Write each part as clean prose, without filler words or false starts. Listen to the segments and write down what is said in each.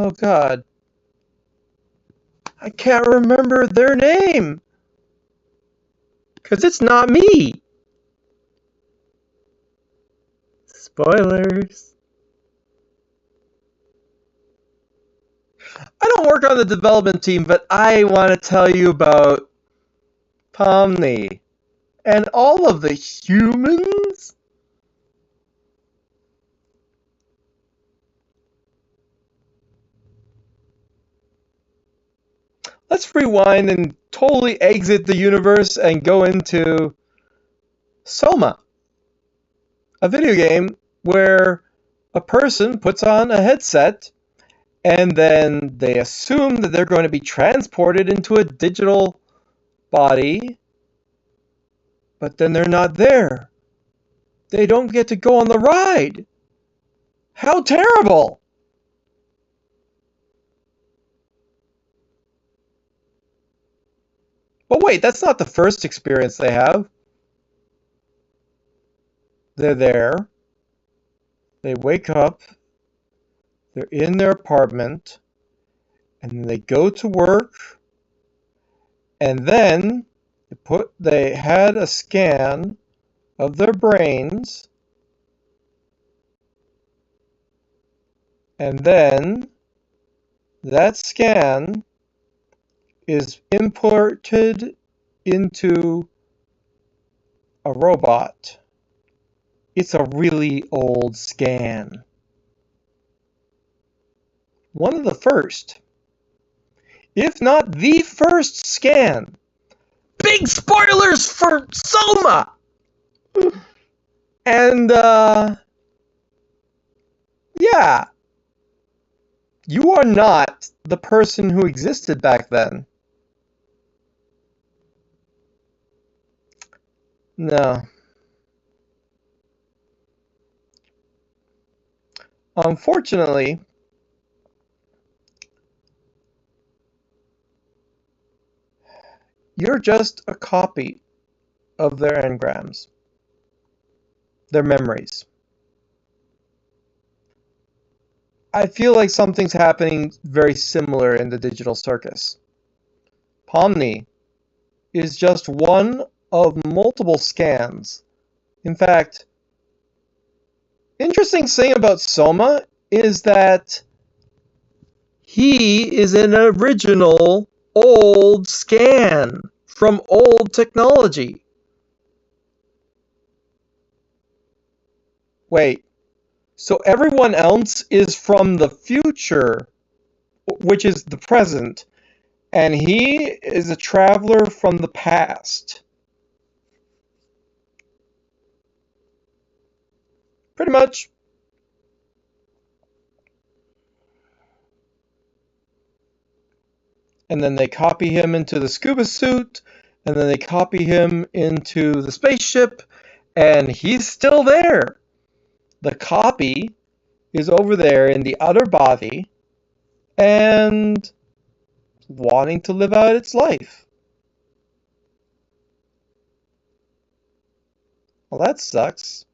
Oh God, I can't remember their name because it's not me. Spoilers. I don't work on the development team, but I want to tell you about Pomni and all of the humans. Let's rewind and totally exit the universe and go into Soma, a video game where a person puts on a headset and then they assume that they're going to be transported into a digital body, but then they're not there. They don't get to go on the ride. How terrible! But wait, that's not the first experience they have. They're there, they wake up, they're in their apartment, and they go to work, and then they had a scan of their brains, and then that scan is imported into a robot. It's a really old scan. One of the first, if not the first scan. Big spoilers for Soma! And, yeah. You are not the person who existed back then. No. Unfortunately, you're just a copy of their engrams, their memories. I feel like something's happening very similar in the digital circus. Pomni is just one of multiple scans. In fact, interesting thing about Soma is that he is an original old scan from old technology. Wait, so everyone else is from the future, which is the present, and he is a traveler from the past. Pretty much. And then they copy him into the scuba suit, and then they copy him into the spaceship, and he's still there. The copy is over there in the other body and wanting to live out its life. Well, that sucks.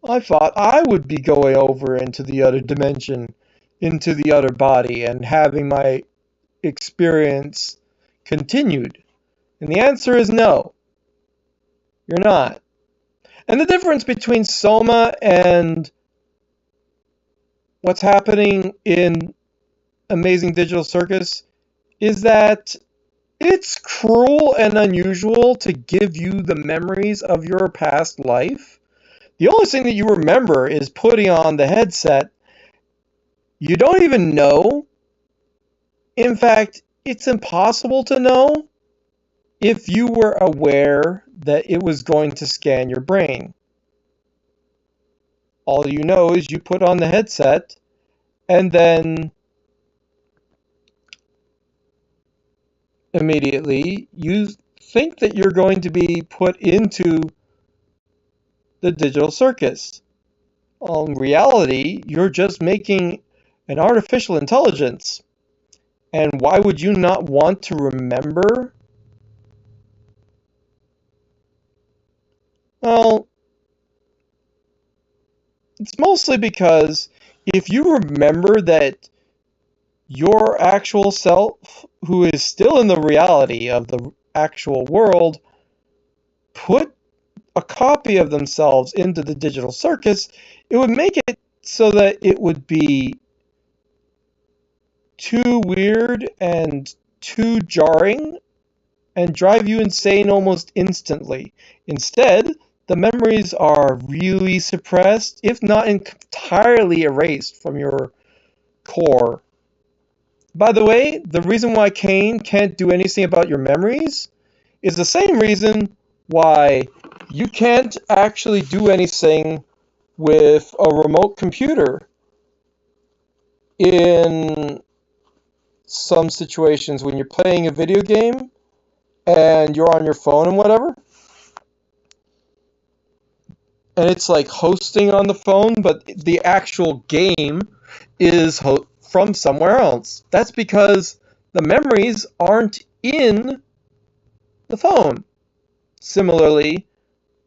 I thought I would be going over into the other dimension, into the other body, and having my experience continued. And the answer is no. You're not. And the difference between Soma and what's happening in Amazing Digital Circus is that it's cruel and unusual to give you the memories of your past life. The only thing that you remember is putting on the headset. You don't even know. In fact, it's impossible to know if you were aware that it was going to scan your brain. All you know is you put on the headset and then immediately you think that you're going to be put into the digital circus. In reality, you're just making an artificial intelligence. And why would you not want to remember? Well, it's mostly because if you remember that your actual self, who is still in the reality of the actual world, put a copy of themselves into the digital circus, it would make it so that it would be too weird and too jarring and drive you insane almost instantly. Instead, the memories are really suppressed, if not entirely erased from your core. By the way, the reason why Kane can't do anything about your memories is the same reason why you can't actually do anything with a remote computer in some situations when you're playing a video game and you're on your phone and whatever. And it's like hosting on the phone, but the actual game is from somewhere else. That's because the memories aren't in the phone. Similarly,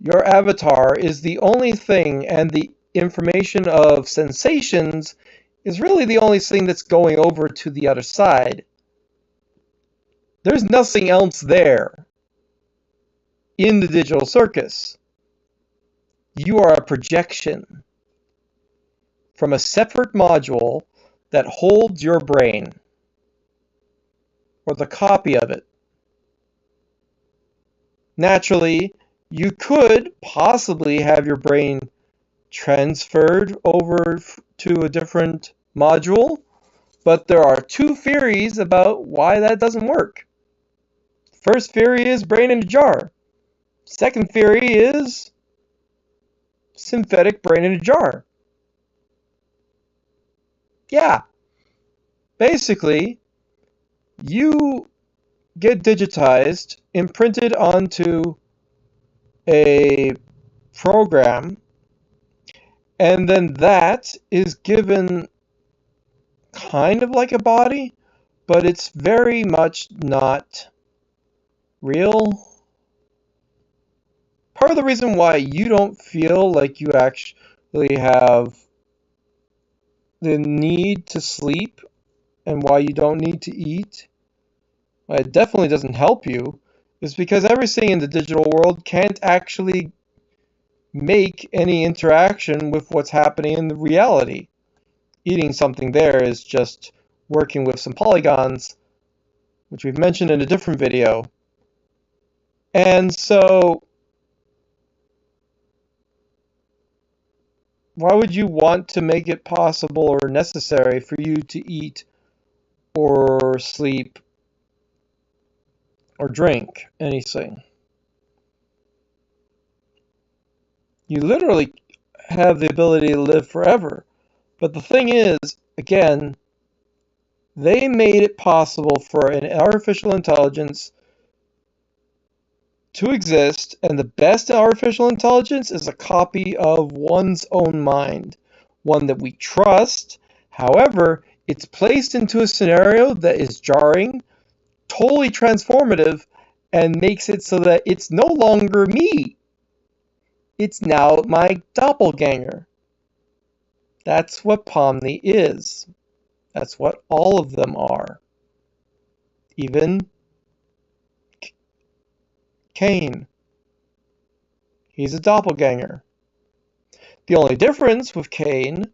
your avatar is the only thing, and the information of sensations is really the only thing that's going over to the other side. There's nothing else there in the digital circus. You are a projection from a separate module that holds your brain, or the copy of it. Naturally, you could possibly have your brain transferred over to a different module, but there are two theories about why that doesn't work. First theory is brain in a jar. Second theory is synthetic brain in a jar. Yeah, basically, you get digitized, imprinted onto a program, and then that is given kind of like a body, but it's very much not real. Part of the reason why you don't feel like you actually have the need to sleep and why you don't need to eat, why it definitely doesn't help you, is because everything in the digital world can't actually make any interaction with what's happening in the reality. Eating something there is just working with some polygons, which we've mentioned in a different video. And so, why would you want to make it possible or necessary for you to eat or sleep or drink anything? You literally have the ability to live forever. But the thing is, again, they made it possible for an artificial intelligence to exist, and the best artificial intelligence is a copy of one's own mind, one that we trust. However, it's placed into a scenario that is jarring, totally transformative, and makes it so that it's no longer me. It's now my doppelganger. That's what Pomni is. That's what all of them are. Even Kane. He's a doppelganger. The only difference with Kane,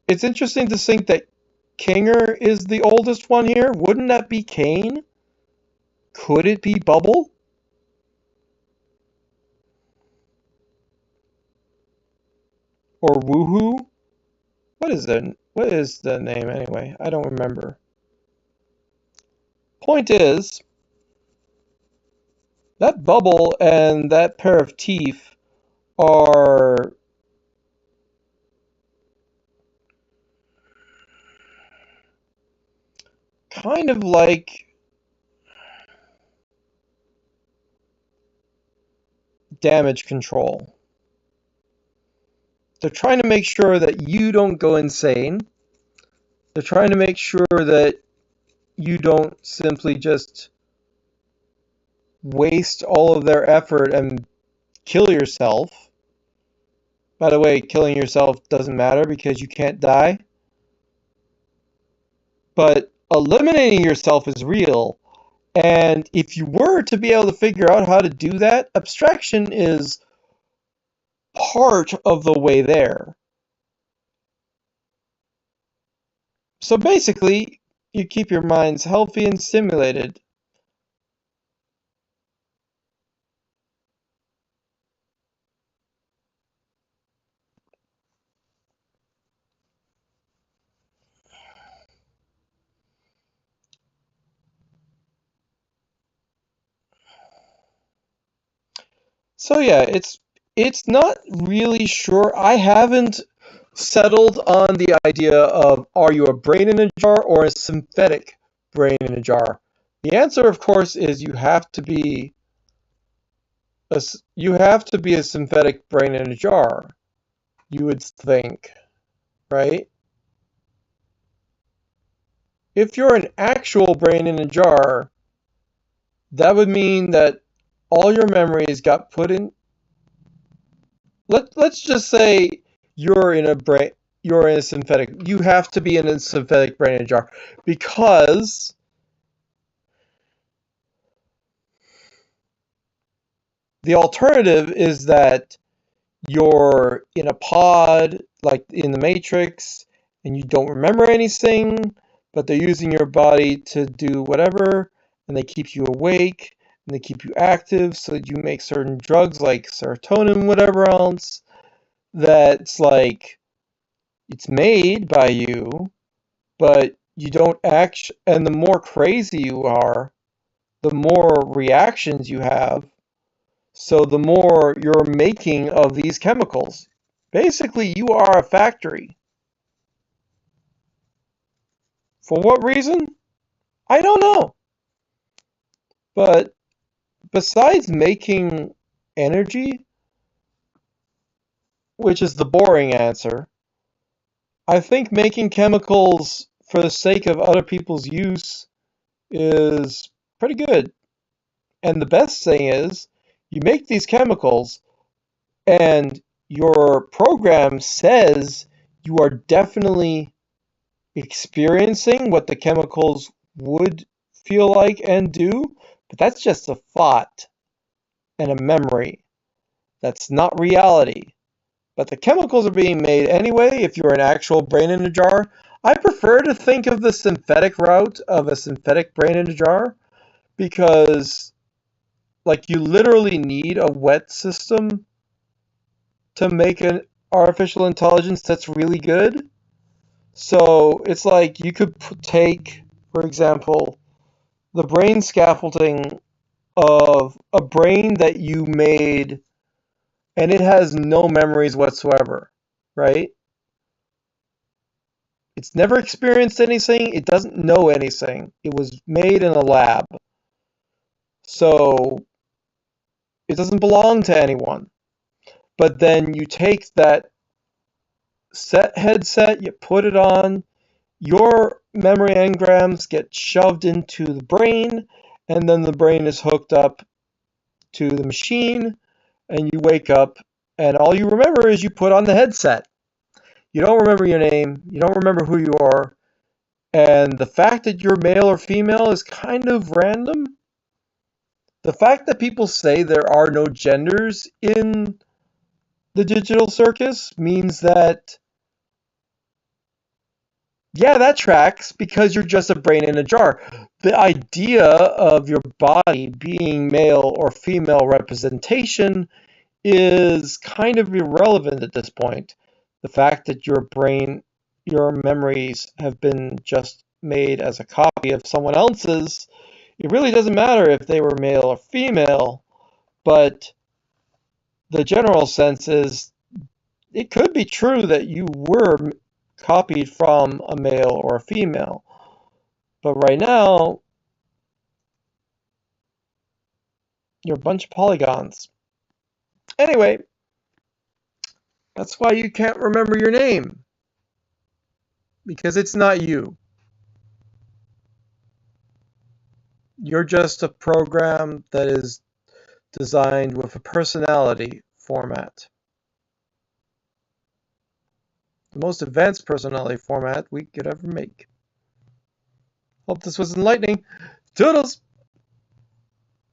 it's interesting to think that Kinger is the oldest one here. Wouldn't that be Kane? Could it be Bubble? Or Woohoo? What is the name anyway? I don't remember. Point is, that bubble and that pair of teeth are kind of like damage control. They're trying to make sure that you don't go insane. They're trying to make sure that you don't simply just waste all of their effort and kill yourself. By the way, killing yourself doesn't matter because you can't die. But eliminating yourself is real. And if you were to be able to figure out how to do that, abstraction is part of the way there. So basically, you keep your minds healthy and stimulated. So yeah, it's not really sure. I haven't settled on the idea of are you a brain in a jar or a synthetic brain in a jar. The answer, of course, is you have to be a synthetic brain in a jar. You would think, right? If you're an actual brain in a jar, that would mean that all your memories got put in. Let's just say you're in a brain. You're in a synthetic. You have to be in a synthetic brain in a jar because the alternative is that you're in a pod, like in the Matrix, and you don't remember anything, but they're using your body to do whatever, and they keep you awake, and they keep you active so that you make certain drugs like serotonin, whatever else, that's like, it's made by you, but you don't act, and the more crazy you are, the more reactions you have, so the more you're making of these chemicals. Basically, you are a factory. For what reason? I don't know. But besides making energy, which is the boring answer, I think making chemicals for the sake of other people's use is pretty good. And the best thing is, you make these chemicals, and your program says you are definitely experiencing what the chemicals would feel like and do, but that's just a thought and a memory. That's not reality. But the chemicals are being made anyway if you're an actual brain in a jar. I prefer to think of the synthetic route of a synthetic brain in a jar because, like, you literally need a wet system to make an artificial intelligence that's really good. So it's like you could take, for example, the brain scaffolding of a brain that you made and it has no memories whatsoever, right? It's never experienced anything, it doesn't know anything. It was made in a lab. So it doesn't belong to anyone. But then you take that headset, you put it on, your memory engrams get shoved into the brain, and then the brain is hooked up to the machine, and you wake up, and all you remember is you put on the headset. You don't remember your name, you don't remember who you are, and the fact that you're male or female is kind of random. The fact that people say there are no genders in the digital circus means that, yeah, that tracks because you're just a brain in a jar. The idea of your body being male or female representation is kind of irrelevant at this point. The fact that your brain, your memories have been just made as a copy of someone else's, it really doesn't matter if they were male or female, but the general sense is it could be true that you were copied from a male or a female. But right now, you're a bunch of polygons. Anyway, that's why you can't remember your name, because it's not you. You're just a program that is designed with a personality format. The most advanced personality format we could ever make. Hope this was enlightening. Toodles!